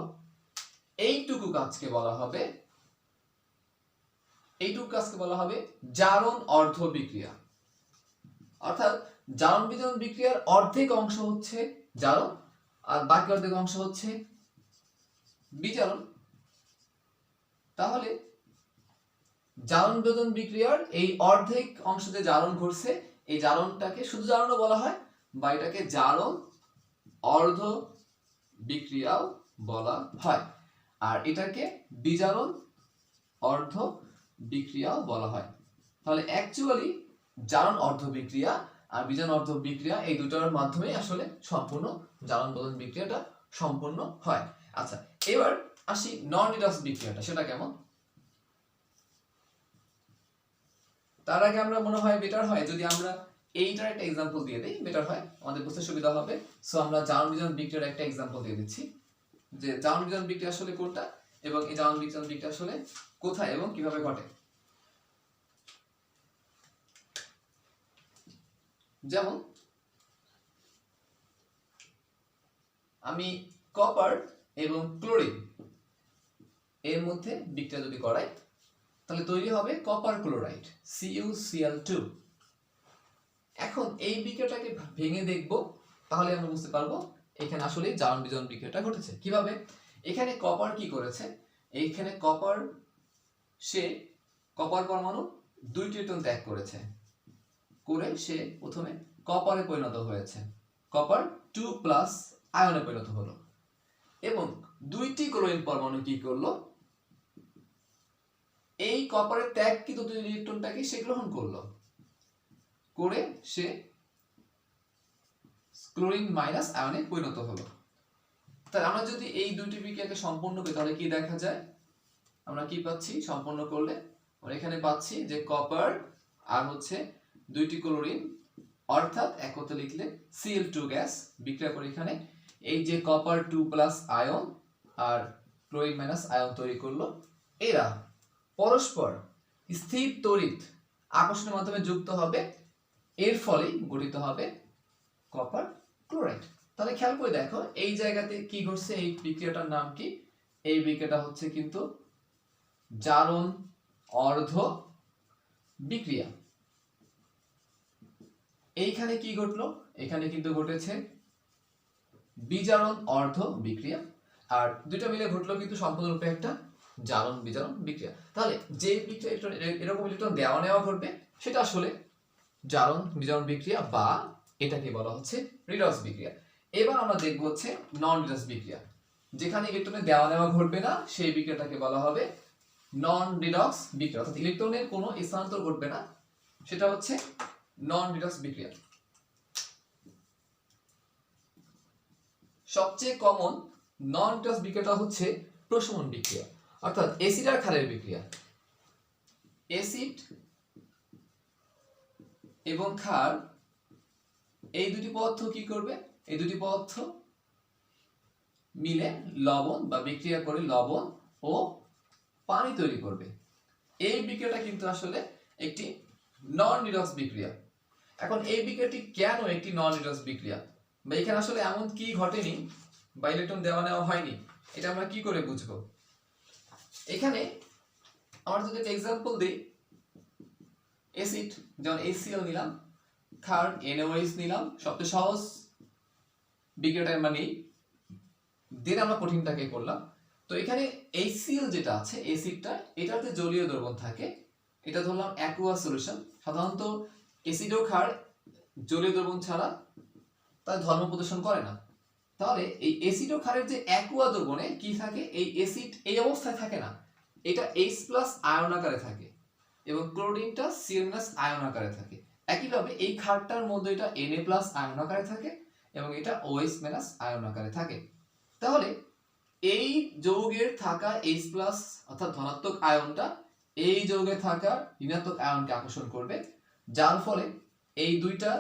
এইটুকু কাজকে বলা হবে, এইটুকু কাজকে বলা হবে জারণ অর্ধ বিক্রিয়া। অর্থাৎ জারণ বিজারণ বিক্রিয়ার অর্ধেক অংশ হচ্ছে জারণ আর বাকি অর্ধেক অংশ হচ্ছে বিজারণ। তাহলে জারণ বিজারণ বিক্রিয়ার এই অর্ধেক অংশ যে জারণ ঘটছে এই জারণটাকে শুধু জারণও বলা হয় বা এটাকে জারণ অর্ধ বিক্রিয়াও বলা হয়, আর এটাকে বিজারণ অর্ধ বিক্রিয়াও বলা হয়। তাহলে অ্যাকচুয়ালি জারণ অর্ধ বিক্রিয়া আর বিজারণ অর্ধ বিক্রিয়া এই দুটোর মাধ্যমে আসলে সম্পূর্ণ জারণ বিজারণ বিক্রিয়াটা সম্পূর্ণ হয়। আচ্ছা, এবার আসি নন রিডক্স বিক্রিয়াটা, সেটা কেমন? তার আগে আমরা মনে হয় বেটার হয় যদি আমরা এইটার একটা এক্সাম্পল দিয়ে দিই, বেটার হয়, আমাদের বুঝতে সুবিধা হবে। সো আমরা জারণ বিজারণ বিক্রিয়ার একটা এক্সাম্পল দিয়ে দিচ্ছি যে জারণ বিজারণ বিক্রিয়া আসলে কোনটা এবং এই জারণ বিজারণ বিক্রিয়া আসলে কোথায় এবং কিভাবে ঘটে। যেমন আমি কপার এবং ক্লোরিন এর মধ্যে বিক্রিয়া যদি করাই তাহলে তৈরি হবে কপার ক্লোরাইড CuCl2। এখন এই বিক্রিয়াটাকে ভেঙে দেখব, তাহলে আমরা বুঝতে পারবো এখানে আসলে জারণ বিজারণ বিক্রিয়াটা ঘটেছে কিভাবে। এখানে কপার কি করেছে, এইখানে কপার সে কপার পরমাণু 2টি ইলেকট্রন ত্যাগ করেছে, করে সে প্রথমে কপারে পরিণত হয়েছে, কপার 2+ আয়নে পরিণত হলো, এবং 2টি ক্লোরিন পরমাণু কি করলো, এই কপারের ত্যাগকৃত 2 ইলেকট্রনটাকে সে গ্রহণ করলো, করে সে ক্লোরিন মাইনাস আয়নে পরিণত হলো। তাহলে আমরা যদি এই দুইটি বিক্রিয়াকে সম্পূর্ণ করি তাহলে কি দেখা যায়, আমরা কি পাচ্ছি সম্পূর্ণ করলে, আমরা এখানে পাচ্ছি যে কপার আর হচ্ছে 2টি ক্লোরিন, অর্থাৎ একত্রে লিখলে Cl2 গ্যাস বিক্রিয়া করে এখানে এই যে কপার 2+ আয়ন আর ক্লোরিন মাইনাস আয়ন তৈরি করলো। এরা পরস্পর স্থির তড়িৎ আকর্ষণের মাধ্যমে যুক্ত হবে, এর ফলে গঠিত হবে কপার ক্লোরাইড। তাহলে খেয়াল করে দেখো এই জায়গাতে কি ঘটছে, এই বিক্রিয়াটার নাম কি, এই বিক্রিয়াটা হচ্ছে কিন্তু জারণ অর্ধ বিক্রিয়া। এইখানে কি ঘটলো, এখানে কিন্তু ঘটেছে বিজারণ অর্ধ বিক্রিয়া, আর দুটো মিলে ঘটলো কিন্তু সম্পূর্ণরূপে একটা জারণ বিজারণ বিক্রিয়া। তাহলে যে বিক্রিয়া এরকম ইলেকট্রন দেওয়া নেওয়া ঘটবে সেটা আসলে জারণ বিজারণ বিক্রিয়া, বা এটাকে বলা হচ্ছে রিডক্স বিক্রিয়া। এবার আমরা দেখব হচ্ছে নন রিডক্স বিক্রিয়া, যেখানে ইলেকট্রনের দেওয়া নেওয়া ঘটবে না সেই বিক্রিয়াটাকে বলা হবে নন রিডক্স বিক্রিয়া, অর্থাৎ ইলেকট্রনের কোনো স্থানান্তর ঘটবে না, সেটা হচ্ছে নন রিডক্স বিক্রিয়া। সবচেয়ে কমন নন রিডক্স বিক্রিয়াটা হচ্ছে প্রশমন বিক্রিয়া, অর্থাৎ অ্যাসিড আর ক্ষারের বিক্রিয়া। অ্যাসিড এবং ক্ষার এই দুটি পদার্থ কি করবে, এই দুটি পদার্থ মিলে লবণ বা বিক্রিয়া করে লবণ ও পানি তৈরি করবে। এই বিক্রিয়াটা কিন্তু আসলে একটি নন রিডক্স বিক্রিয়া। এখন এই বিক্রিয়াটি কেন একটি নন রিডক্স বিক্রিয়া, বা এখানে আসলে এমন কি ঘটেনি বা ইলেকট্রন দেওয়া নেওয়া হয়নি, এটা আমরা কি করে বুঝবো। এখানে আমরা যদি একটা এক্সাম্পল দিই, অ্যাসিড যেমন HCl নিলাম, ক্ষার NaOH নিলাম, সবচেয়ে সহজ বিক্রিয়াটা আমরা নিই, দেন আমরা কঠিনটাকে করলাম। তো এখানে HCl যেটা আছে অ্যাসিডটা, এটাতে জলীয় দ্রবণ থাকে, এটা ধরলাম অ্যাকুয়াস সলিউশন। সাধারণত অ্যাসিড ও ক্ষার জলীয় দ্রবণ ছাড়া তার ধর্ম প্রদর্শন করে না। তাহলে এই অ্যাসিড ও ক্ষারের যে অ্যাকুয়া দ্রবণে কি থাকে, এই অ্যাসিড এই অবস্থায় থাকে না, এটা H+ আয়ন আকারে থাকে এবং ক্লোরিনটা Cl- আয়ন আকারে থাকে। একইভাবে এই ক্ষারটার মধ্যে এটা Na+ আয়ন আকারে থাকে এবং এটা OH- আয়ন আকারে থাকে। তাহলে এই যৌগের থাকা H+ অর্থাৎ ধনাত্মক আয়নটা এই যৌগে থাকা ঋণাত্মক আয়নকে আকর্ষণ করবে, যার ফলে এই দুইটা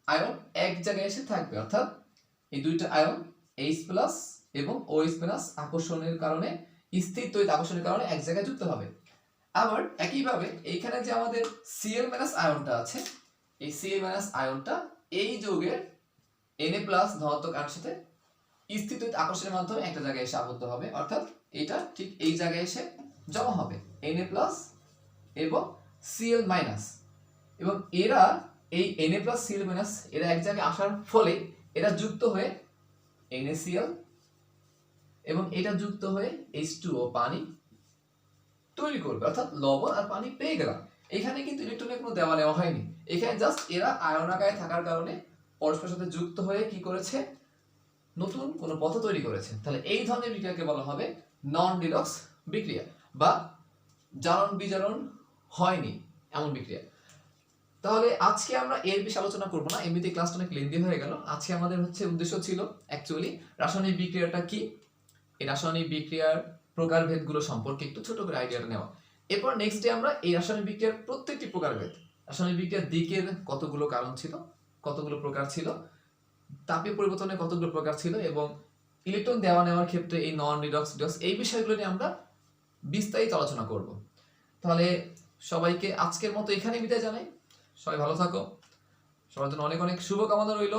আয়ন এক জায়গায় এসে থাকবে, অর্থাৎ এই দুইটা আয়ন H+ এবং OH- আকর্ষণের কারণে, স্থির তড়িৎ আকর্ষণের কারণে এক জায়গায় যুক্ত হবে। আবার একইভাবে এইখানে যে আমাদের Cl- আয়নটা আছে, এই Cl- আয়নটা এই যৌগের Na+ ধনাত্মক আয়নের সাথে স্থির তড়িৎ আকর্ষণের মাধ্যমে একটা জায়গায় এসে আবদ্ধ হবে, অর্থাৎ এটা ঠিক এই জায়গায় এসে জমা হবে Na+ এবং Cl-, এবং এরা এই Na+ Cl-, এরা এক জায়গায় আসার ফলে এরা যুক্ত হয়ে NaCl এবং এটা যুক্ত হয়ে H2O পানি তৈরি করবে, অর্থাৎ লবণ আর পানি পেয়ে গেলাম। এখানে কিন্তু ইলেকট্রনের কোনো দেওয়া নেওয়া হয়নি, এখানে জাস্ট এরা আয়ন আকারে থাকার কারণে পরস্পরের সাথে যুক্ত হয়ে কি করেছে, নতুন কোনো পথ তৈরি করেছে। তাহলে এই ধরনের বিক্রিয়াকে বলা হবে নন রিডক্স বিক্রিয়া, বা জারণ বিজারণ হয়নি এমন বিক্রিয়া। তাহলে আজকে আমরা এর বেশি আলোচনা করব না, এমনিতে ক্লাসটা অনেক লেন্দি হয়ে গেল। আজকে আমাদের হচ্ছে উদ্দেশ্য ছিল অ্যাকচুয়ালি রাসায়নিক বিক্রিয়াটা কি, এই রাসায়নিক বিক্রিয়ার প্রকারভেদগুলো সম্পর্কে একটু ছোট করে আইডিয়াটা নেওয়া। এরপর নেক্সট ডে আমরা এই রাসায়নিক বিক্রিয়ার প্রত্যেকটি প্রকারভেদ, রাসায়নিক বিক্রিয়ার দিকের কতগুলো কারণ ছিল, কতগুলো প্রকার ছিল, তাপীয় পরিবর্তনের কতগুলো প্রকার ছিল, এবং ইলেকট্রন দেওয়া নেওয়ার ক্ষেত্রে এই নন রিডক্স রিডক্স এই বিষয়গুলো নিয়ে আমরা বিস্তারিত আলোচনা করব। তাহলে সবাইকে আজকের মতো এখানে বিদায় জানাই, সবাই ভালো থাকো, সবার জন্য অনেক অনেক শুভকামনা রইল।